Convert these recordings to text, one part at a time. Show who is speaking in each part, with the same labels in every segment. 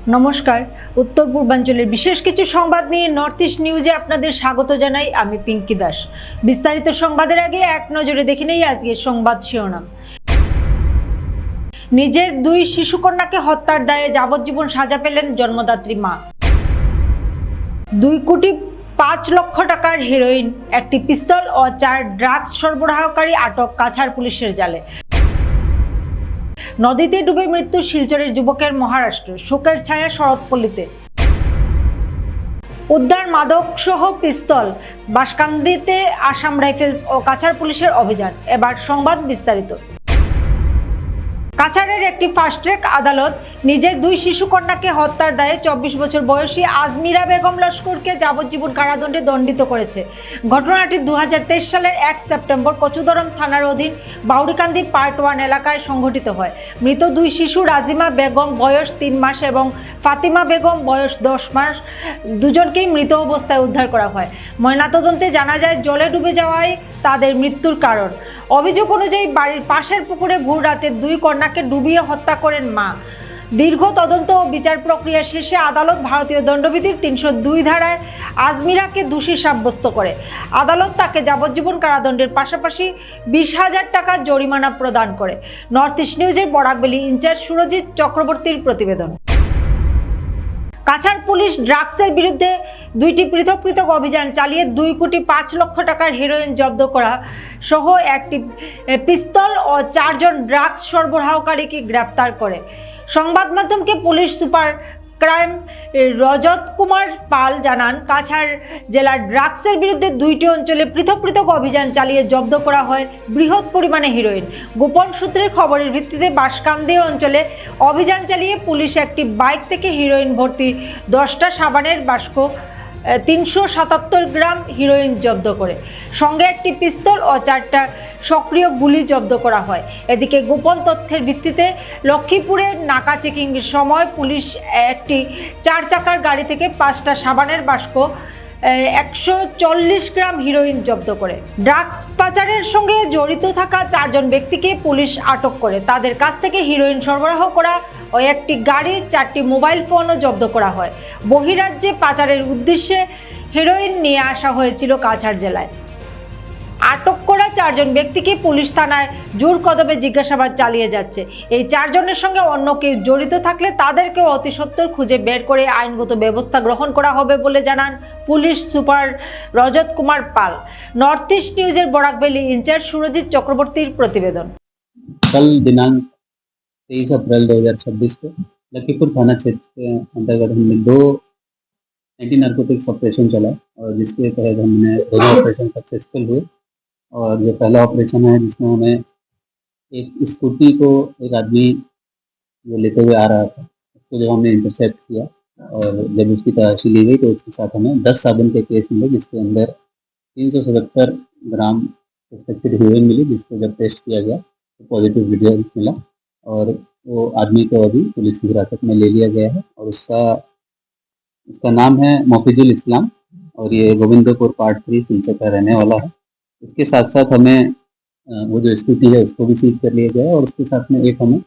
Speaker 1: নমস্কার। উত্তর পূর্বাঞ্চলের বিশেষ কিছু সংবাদ নিয়ে নর্থ ইস্ট নিউজে আপনাদের স্বাগত জানাই। আমি পিঙ্কি দাস। বিস্তারিত সংবাদের আগে এক নজরে দেখে নেই আজকের সংবাদ শিরোনাম। নিজের দুই শিশুকন্যাকে হত্যার দায়ে যাবজ্জীবন সাজা পেলেন জন্মদাত্রী মা। 2,05,00,000 টাকার হেরোইন, একটি পিস্তল ও 4 ড্রাগস সরবরাহকারী আটক কাছাড় পুলিশের জালে। নদীতে ডুবে মৃত্যু শিলচরের যুবকের মহারাষ্ট্র, শোকের ছায়া শরৎপল্লীতে। উদ্ধার মাদক সহ পিস্তল, বাঁশকান্দিতে আসাম রাইফেলস ও কাছাড় পুলিশের অভিযান। এবার সংবাদ বিস্তারিত। কাছাড়ের একটি ফাস্ট ট্র্যাক আদালত নিজের দুই শিশুকন্যাকে হত্যার দায়ে 24 বছর বয়সী আজমিরা বেগম লস্করকে যাবজ্জীবন কারাদণ্ডে দণ্ডিত করেছে। ঘটনাটি 2023 সালের 1 সেপ্টেম্বর কচুদরম থানার অধীন বাউরিকান্দি পার্ট 1 এলাকায় সংঘটিত হয়। মৃত দুই শিশু রাজিমা বেগম বয়স 3 মাস এবং ফাতিমা বেগম বয়স 10 মাস, দুজনকেই মৃত অবস্থায় উদ্ধার করা হয়। ময়নাতদন্তে জানা যায় জলে ডুবে যাওয়াই তাদের মৃত্যুর কারণ। অভিযোগ অনুযায়ী বাড়ির পাশের পুকুরে ভোর রাতে দুই কন্যাকে ডুবিয়ে হত্যা করেন মা। দীর্ঘ তদন্ত ও বিচার প্রক্রিয়া শেষে আদালত ভারতীয় দণ্ডবিধির 302 ধারায় আজমিরাকে দোষী সাব্যস্ত করে। আদালত তাকে যাবজ্জীবন কারাদণ্ডের পাশাপাশি 20,000 টাকা জরিমানা প্রদান করে। নর্থ ইস্ট নিউজের বরাকভ্যালি ইনচার্জ সুরজিৎ চক্রবর্তীর প্রতিবেদন। কাছাড় পুলিশ ড্রাগসের বিরুদ্ধে 2টি পৃথক অভিযান চালিয়ে 2,05,00,000 টাকার হেরোইন জব্দ করা সহ একটি পিস্তল ও 4 জন ড্রাগস সরবরাহকারীকে গ্রেপ্তার করে। সংবাদ মাধ্যমকে পুলিশ সুপার ক্রাইম রজত কুমার পাল জানান, কাছাড় জেলার ড্রাগসের বিরুদ্ধে 2টি অঞ্চলে পৃথক অভিযান চালিয়ে জব্দ করা হয় বৃহৎ পরিমাণে হেরোইন। গোপন সূত্রের খবরের ভিত্তিতে বাঁশকান্দি অঞ্চলে অভিযান চালিয়ে পুলিশ একটি বাইক থেকে হেরোইন ভর্তি 10টা সাবানের বাক্স, 377 গ্রাম হেরোইন জব্দ করে। সঙ্গে একটি পিস্তল ও 4টা সক্রিয় গুলি জব্দ করা হয়। এদিকে গোপন তথ্যের ভিত্তিতে লক্ষ্মীপুরে নাকা চেকিং এর সময় পুলিশ একটি 4 চাকার গাড়ি থেকে 5টা সাবানের বাক্স, 140 গ্রাম হেরোইন জব্দ করে। ড্রাগস পাচারের সঙ্গে জড়িত থাকা 4 জন ব্যক্তিকে পুলিশ আটক করে। তাদের কাছ থেকে হেরোইন সরবরাহ করা ও একটি গাড়ি, 4টি মোবাইল ফোনও জব্দ করা হয়। বহিরাজ্যে পাচারের উদ্দেশ্যে হেরোইন নিয়ে আসা হয়েছিল কাছাড় জেলায়। আটক করা 4 জন ব্যক্তিকে পুলিশ থানায় জোর কদমে জিজ্ঞাসাবাদ চালিয়ে যাচ্ছে। এই 4 জনের সঙ্গে অন্য কেউ জড়িত থাকলে তাদেরকেও অতি সত্বর খুঁজে বের করে আইনগত ব্যবস্থা গ্রহণ করা হবে বলে জানান পুলিশ সুপার রজত কুমার পাল। নর্থ ইস্ট নিউজের বরাকভ্যালি ইনচার্জ সুরজিৎ চক্রবর্তীর প্রতিবেদন।
Speaker 2: कल दिनांक 23 अप्रैल 2026 को लखीपुर थाना क्षेत्र के अंतर्गत हमने 2 एंटी नार्कोटिक्स ऑपरेशन चला और जिसके तहत हमने दोनों ऑपरेशन सक्सेसफुल हुए। और जो पहला ऑपरेशन है जिसमें हमें एक स्कूटी को एक आदमी जो लेते हुए आ रहा था उसको जब हमने इंटरसेप्ट किया और जब उसकी तलाशी ली गई तो उसके साथ हमें 10 साबुन के केस मिले, जिसके अंदर 377 ग्राम सस्पेक्टेड हेरोइन मिली, जिसको जब टेस्ट किया गया तो पॉजिटिव वीडियो मिला और वो आदमी को अभी पुलिस की हिरासत में ले लिया गया है। और उसका नाम है मोफिजुल इस्लाम और ये गोविंदपुर पार्ट 3 सिलचर का रहने वाला है। इसके साथ साथ हमें वो जो स्कूटी है उसको भी सीज कर लिया गया है और उसके साथ में एक हमें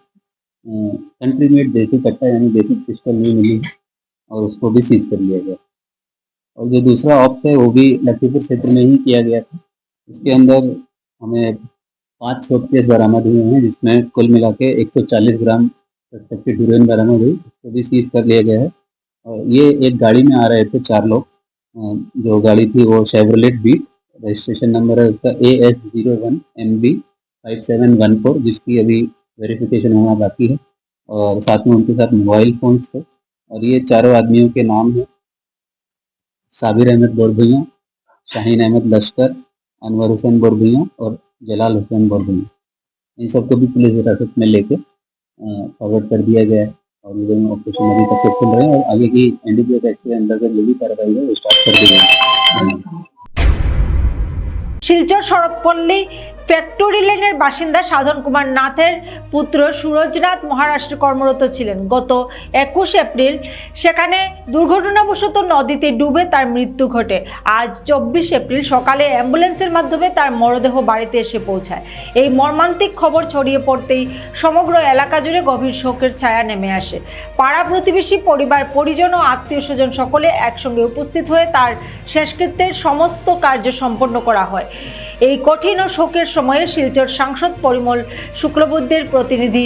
Speaker 2: कंट्री मेड देसी कट्टा यानी देसी पिस्टल भी मिली है और उसको भी सीज कर लिया गया। और जो दूसरा ऑप्स है वो भी लखीपुर क्षेत्र में ही किया गया था। इसके अंदर हमें 5 शॉट केस बरामद हुए हैं, जिसमें कुल मिला के 140 ग्राम सस्पेक्टेड हेरोइन बरामद हुई, उसको भी सीज कर लिया गया है। और ये एक गाड़ी में आ रहे थे 4 लोग। जो गाड़ी थी वो शेवरलेट बीट, रजिस्ट्रेशन नंबर है उसका AS01MB5714, जिसकी अभी वेरिफिकेशन होना बाकी है। और साथ में उनके साथ मोबाइल फोन्स थे। और ये चारों आदमियों के नाम है साबिर अहमद बोरभुइया, शाहीन अहमद लश्कर, अनवर हुसैन बोरभुइया और जलाल हुसैन बोरभुइया। इन सबको भी पुलिस हिरासत में लेके फॉरवर्ड कर दिया गया है और ये दोनों ऑपरेशन अभी सक्सेसफुल रहे और आगे की एनडीपीएस एक्ट के अंतर्गत जो भी कार्रवाई है वो स्टार्ट कर दी गई है।
Speaker 1: শিলচর শরৎপল্লী ফ্যাক্টরি লেনের বাসিন্দা সাধন কুমার নাথের পুত্র সুরজনাথ মহারাষ্ট্রে কর্মরত ছিলেন। গত 21 এপ্রিল সেখানে দুর্ঘটনাবশত নদীতে ডুবে তার মৃত্যু ঘটে। আজ 24 এপ্রিল সকালে অ্যাম্বুলেন্সের মাধ্যমে তার মরদেহ বাড়িতে এসে পৌঁছায়। এই মর্মান্তিক খবর ছড়িয়ে পড়তেই সমগ্র এলাকা জুড়ে গভীর শোকের ছায়া নেমে আসে। পাড়া প্রতিবেশী, পরিবার পরিজন ও আত্মীয় স্বজন সকলে একসঙ্গে উপস্থিত হয়ে তার শেষকৃত্যের সমস্ত কার্য সম্পন্ন করা হয়। এই কঠিন ও শোকের সময়ে শিলচর সাংসদ পরিমল শুক্লবৈদ্যের প্রতিনিধি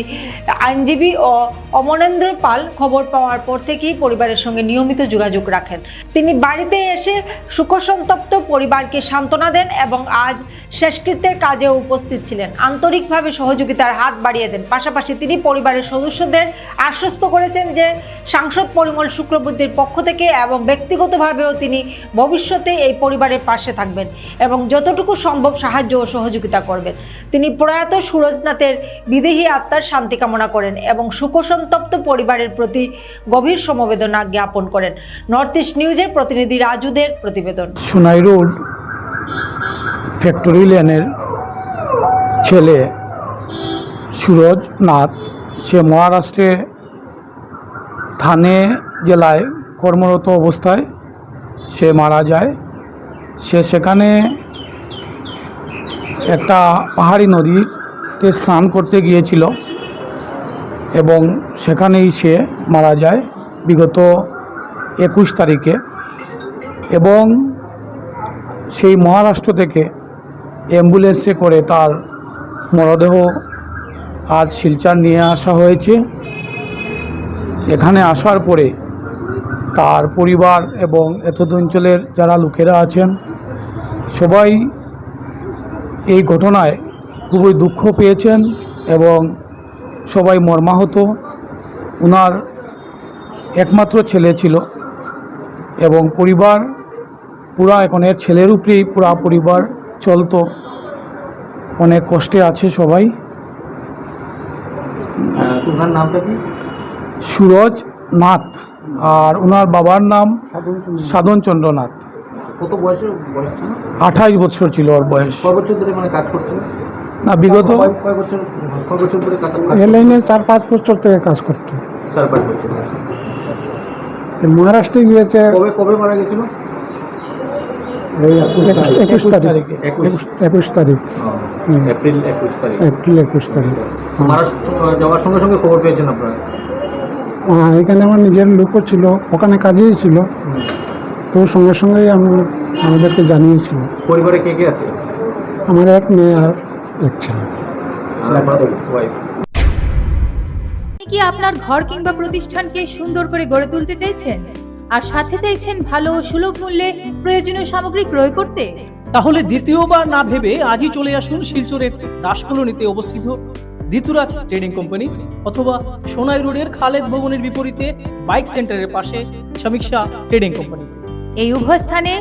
Speaker 1: আইনজীবী ও অমনেন্দ্র পাল খবর পাওয়ার পর থেকেই পরিবারের সঙ্গে নিয়মিত যোগাযোগ রাখেন। তিনি বাড়িতে এসে শোকসন্তপ্ত পরিবারকে সান্ত্বনা দেন এবং আজ শেষকৃত্যের কাজেও উপস্থিত ছিলেন। আন্তরিকভাবে সহযোগিতার হাত বাড়িয়ে দেন। পাশাপাশি তিনি পরিবারের সদস্যদের আশ্বস্ত করেছেন যে সাংসদ পরিমল শুক্লবৈদ্যের পক্ষ থেকে এবং ব্যক্তিগতভাবেও তিনি ভবিষ্যতে এই পরিবারের পাশে থাকবেন এবং যতটুকু সম্ভব সাহায্য ও সহযোগিতা করবেন। তিনি প্রয়াত সুরজনাথের বিদেহী আত্মার শান্তি কামনা করেন এবং শোকসন্তপ্ত পরিবারের প্রতি গভীর সমবেদনা জ্ঞাপন করেন। নর্থ ইস্ট নিউজের প্রতিনিধি রাজুদের প্রতিবেদন।
Speaker 3: সোনাই রোড ফ্যাক্টরি লেনের ছেলে সুরজ নাথ, সে মহারাষ্ট্রে থানে জেলায় কর্মরত অবস্থায় সে মারা যায়। সে সেখানে একটা পাহাড়ি নদীতে স্নান করতে গিয়েছিল এবং সেখানেই সে মারা যায় বিগত 21 তারিখে। এবং সেই মহারাষ্ট্র থেকে অ্যাম্বুলেন্সে করে তার মরদেহ আজ শিলচর নিয়ে আসা হয়েছে। এখানে আসার পরে তার পরিবার এবং এতদ অঞ্চলের যারা লোকেরা আছেন সবাই এই ঘটনায় খুবই দুঃখ পেয়েছেন এবং সবাই মর্মাহত। ওনার একমাত্র ছেলে ছিল এবং পরিবার পুরা এখন এর ছেলের উপরেই পুরা পরিবার চলতো। অনেক কষ্টে আছে সবাই।
Speaker 4: তোমার নামটা কি?
Speaker 3: সুরজ নাথ, আর ওনার বাবার নাম সাধন চন্দ্র নাথ।
Speaker 4: কত বয়স ছিল?
Speaker 3: 28 বছর ছিল ওর বয়স।
Speaker 4: কয় বছর ধরে মানে কাজ করছিল?
Speaker 3: না, বিগত
Speaker 4: কয় বছর ধরে কাজ করছিল?
Speaker 5: এই লাইনে 4-5 বছর থেকে কাজ করতো।
Speaker 4: 4-5 বছর।
Speaker 5: মহারাষ্ট্রে গিয়েছে
Speaker 4: কবে মারা গেছিল?
Speaker 5: 21 তারিখ। 21 তারিখ,
Speaker 4: এপ্রিল 21 তারিখ।
Speaker 5: এপ্রিল 21 তারিখ।
Speaker 4: মহারাষ্ট্র যাওয়ার সঙ্গে সঙ্গে খবর পেয়েছেন আপনারা?
Speaker 5: এখানে আমার নিজের লোকও ছিল, ওখানে কাজেই ছিল, তো সঙ্গে সঙ্গেই আমাদেরকে জানিয়েছিল।
Speaker 4: পরিবারে কে কে আছে?
Speaker 5: আমার এক মেয়ে আর এক ছেলে।
Speaker 4: ওয়াইফ।
Speaker 6: আপনি কি আপনার ঘর কিংবা প্রতিষ্ঠানকে সুন্দর করে গড়ে তুলতে চাইছেন আর সাথে চাইছেন ভালো ও সুলভ মূল্যে প্রয়োজনীয় সামগ্রী ক্রয় করতে?
Speaker 7: তাহলে দ্বিতীয়বার না ভেবে আজই চলে আসুন শিলচরের দাসকলোনিতে অবস্থিত ঋতুরাজ ট্রেডিং কোম্পানি অথবা সোনাই রোডের খালেদ ভবনের বিপরীতে বাইক সেন্টারের পাশে সমীক্ষা ট্রেডিং কোম্পানি।
Speaker 6: এই উভয় স্থানে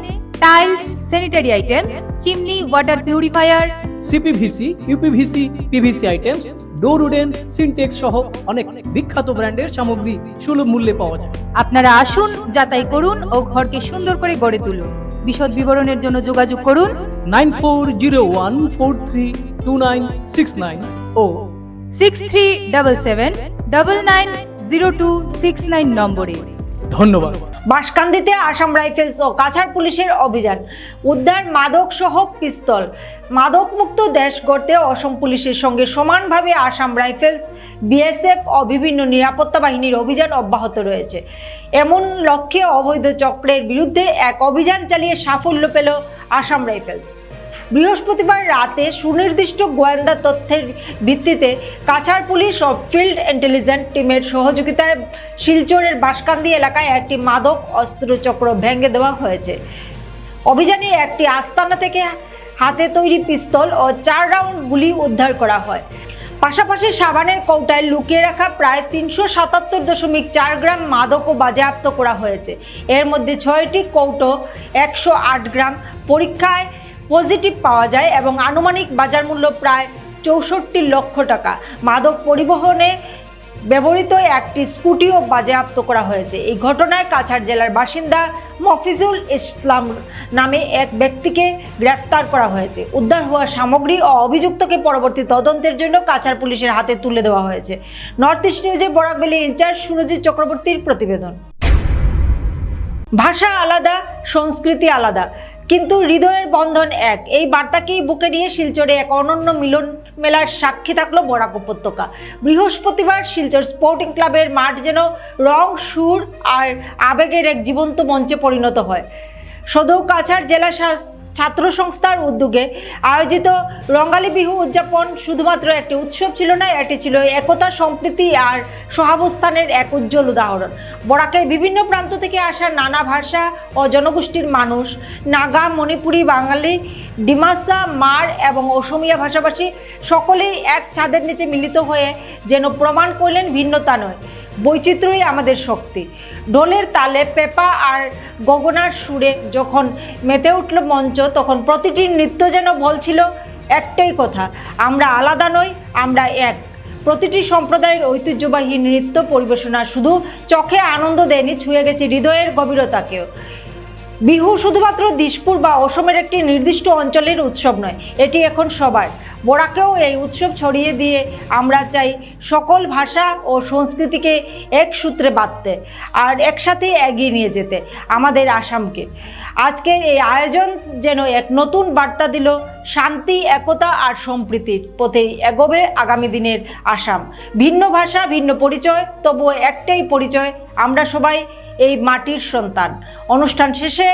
Speaker 6: tiles, sanitary items, chimney, water purifier,
Speaker 7: CPVC, uPVC, PVC items, ডোর উডেন, সিনটেক্স সহ অনেক বিখ্যাত ব্র্যান্ডের সামগ্রী সুলভ মূল্যে পাওয়া যায়।
Speaker 6: আপনারা আসুন, যাচাই করুন ও ঘরকে সুন্দর করে গড়ে তুলুন। বিশদ বিবরণের জন্য যোগাযোগ করুন
Speaker 7: 9401432969 ও
Speaker 6: 6377990269 নম্বরে।
Speaker 7: ধন্যবাদ।
Speaker 1: বাঁশকান্দিতে আসাম রাইফেলস ও কাছাড় পুলিশের অভিযান, উদ্ধার মাদক সহ পিস্তল। মাদক মুক্ত দেশ গড়তে অসম পুলিশের সঙ্গে সমানভাবে আসাম রাইফেলস, বিএসএফ ও বিভিন্ন নিরাপত্তা বাহিনীর অভিযান অব্যাহত রয়েছে। এমন লক্ষ্যে অবৈধ চক্রের বিরুদ্ধে এক অভিযান চালিয়ে সাফল্য পেল আসাম রাইফেলস। বৃহস্পতিবার রাতে সুনির্দিষ্ট গোয়েন্দা তথ্যের ভিত্তিতে কাছাড় পুলিশ ও ফিল্ড ইন্টেলিজেন্স টিমের সহযোগিতায় শিলচরের বাঁশকান্দি এলাকায় একটি মাদক অস্ত্রচক্র ভেঙে দেওয়া হয়েছে। অভিযানে একটি আস্তানা থেকে হাতে তৈরি পিস্তল ও 4 রাউন্ড গুলি উদ্ধার করা হয়। পাশাপাশি সাবানের কৌটায় লুকিয়ে রাখা প্রায় 377.4 গ্রাম মাদকও বাজেয়াপ্ত করা হয়েছে। এর মধ্যে 6টি কৌটো 108 গ্রাম পরীক্ষায় পজিটিভ পাওয়া যায় এবং আনুমানিক বাজার মূল্য প্রায় 64 লক্ষ টাকা। মাদক পরিবহনে ব্যবহৃত একটি স্কুটিও বাজেয়াপ্ত করা হয়েছে। এই ঘটনায় কাছাড় জেলার বাসিন্দা মফিজুল ইসলাম নামে এক ব্যক্তিকে গ্রেফতার করা হয়েছে। উদ্ধার হওয়া সামগ্রী ও অভিযুক্তকে পরবর্তী তদন্তের জন্য কাছাড় পুলিশের হাতে তুলে দেওয়া হয়েছে। নর্থ ইস্ট নিউজের বরাক ভ্যালি ইনচার্জ সুরজিৎ চক্রবর্তীর প্রতিবেদন। ভাষা আলাদা, সংস্কৃতি আলাদা, কিন্তু হৃদয়ের বন্ধন এক। এই বার্তাকেই বুকে নিয়ে শিলচরে এক অনন্য মিলন মেলার সাক্ষী থাকলো বরাক উপত্যকা। বৃহস্পতিবার শিলচর স্পোর্টিং ক্লাবের মাঠ যেন রং, সুর আর আবেগের এক জীবন্ত মঞ্চে পরিণত হয়। সদৌ কাছাড় জেলা ছাত্র সংস্থার উদ্যোগে আয়োজিত রঙ্গালী বিহু উদযাপন শুধুমাত্র একটি উৎসব ছিল না, এটি ছিল একতা, সম্প্রীতি আর সহাবস্থানের এক উজ্জ্বল উদাহরণ। বরাকের বিভিন্ন প্রান্ত থেকে আসা নানা ভাষা ও জনগোষ্ঠীর মানুষ, নাগা, মণিপুরি, বাঙালি, ডিমাসা, মার এবং অসমিয়া ভাষাভাষী সকলেই এক ছাদের নিচে মিলিত হয়ে যেন প্রমাণ করলেন ভিন্নতা নয়, বৈচিত্র্যই আমাদের শক্তি। ঢোলের তালে, পেপা আর গগনার সুরে যখন মেতে উঠল মঞ্চ, তখন প্রতিটি নৃত্য যেন বলছিল একটাই কথা, আমরা আলাদা নই, আমরা এক। প্রতিটি সম্প্রদায়ের ঐতিহ্যবাহী নৃত্য পরিবেশনা শুধু চোখে আনন্দ দেয়নি, ছুঁয়ে গেছে হৃদয়ের গভীরতাকেও। বিহু শুধুমাত্র দিশপুর বা অসমের একটি নির্দিষ্ট অঞ্চলের উৎসব নয়, এটি এখন সবার। বরাকেও এই উৎসব ছড়িয়ে দিয়ে আমরা চাই সকল ভাষা ও সংস্কৃতিকে এক সূত্রে বাঁধতে আর একসাথে এগিয়ে নিয়ে যেতে আমাদের আসামকে। আজকের এই আয়োজন যেন এক নতুন বার্তা দিল, শান্তি, একতা আর সম্প্রীতির পথেই এগোবে আগামী দিনের আসাম। ভিন্ন ভাষা, ভিন্ন পরিচয়, তবুও একটাই পরিচয়, আমরা সবাই এই মাটির সন্তান। অনুষ্ঠান শেষে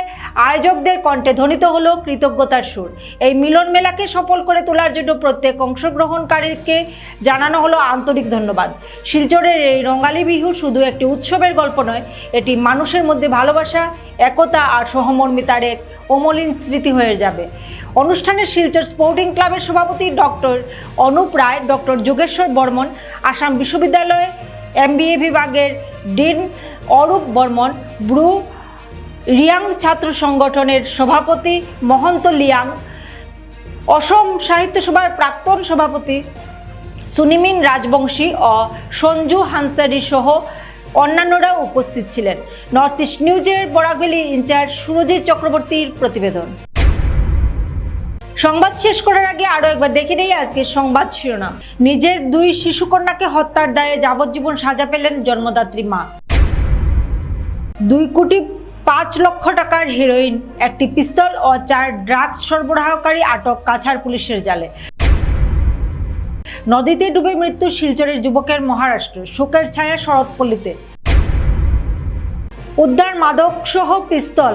Speaker 1: আয়োজকদের কণ্ঠে ধ্বনিত হলো কৃতজ্ঞতার সুর। এই মিলন মেলাকে সফল করে তোলার জন্য প্রত্যেক অংশগ্রহণকারীকে জানানো হলো আন্তরিক ধন্যবাদ। শিলচরের এই রঙ্গালী বিহু শুধু একটি উৎসবের গল্প নয়, এটি মানুষের মধ্যে ভালোবাসা, একতা আর সহমর্মিতার এক অমলিন স্মৃতি হয়ে যাবে। অনুষ্ঠানে শিলচর স্পোর্টিং ক্লাবের সভাপতি ডক্টর অনুপ রায়, ডক্টর যোগেশ্বর বর্মন, আসাম বিশ্ববিদ্যালয় MBA বিভাগের ডিন অরূপ বর্মন, ব্রু রিয়াং ছাত্র সংগঠনের সভাপতি মহন্ত লিয়াং, অসম সাহিত্য সভার প্রাক্তন সভাপতি সুনিমিন রাজবংশী ও সঞ্জু হানসারি সহ অন্যান্যরা উপস্থিত ছিলেন। নর্থ ইস্ট নিউজের বরাক ভ্যালি ইনচার্জ সুরজিৎ চক্রবর্তীর প্রতিবেদন। সংবাদ শেষ করার আগে আরো একবার দেখে নেই আজকের সংবাদ শিরোনাম। নিজের 2 শিশুকন্যাকে হত্যার দায়ে যাবজ্জীবন সাজা পেলেন জন্মদাত্রী মা। 2,05 লক্ষ টাকার হেরোইন, একটি পিস্তল ও 4 ড্রাগস সরবরাহকারী আটক কাছাড় পুলিশের জালে। নদীতে ডুবে মৃত্যু শিলচরের যুবকের মহারাষ্ট্র, শোকের ছায়া শরৎপল্লীতে। উদ্ধার মাদক সহ পিস্তল,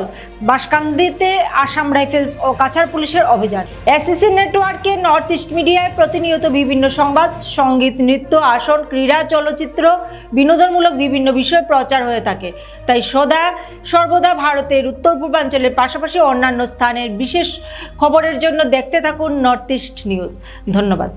Speaker 1: বাঁশকান্দিতে আসাম রাইফেলস ও কাছাড় পুলিশের অভিযান। SEC নেটওয়ার্কে নর্থ ইস্ট মিডিয়ায় প্রতিনিয়ত বিভিন্ন সংবাদ, সঙ্গীত, নৃত্য, আসন, ক্রীড়া, চলচ্চিত্র, বিনোদনমূলক বিভিন্ন বিষয় প্রচার হয়ে থাকে। তাই সর্বদা ভারতের উত্তর পূর্বাঞ্চলের পাশাপাশি অন্যান্য স্থানের বিশেষ খবরের জন্য দেখতে থাকুন নর্থ ইস্ট নিউজ। ধন্যবাদ।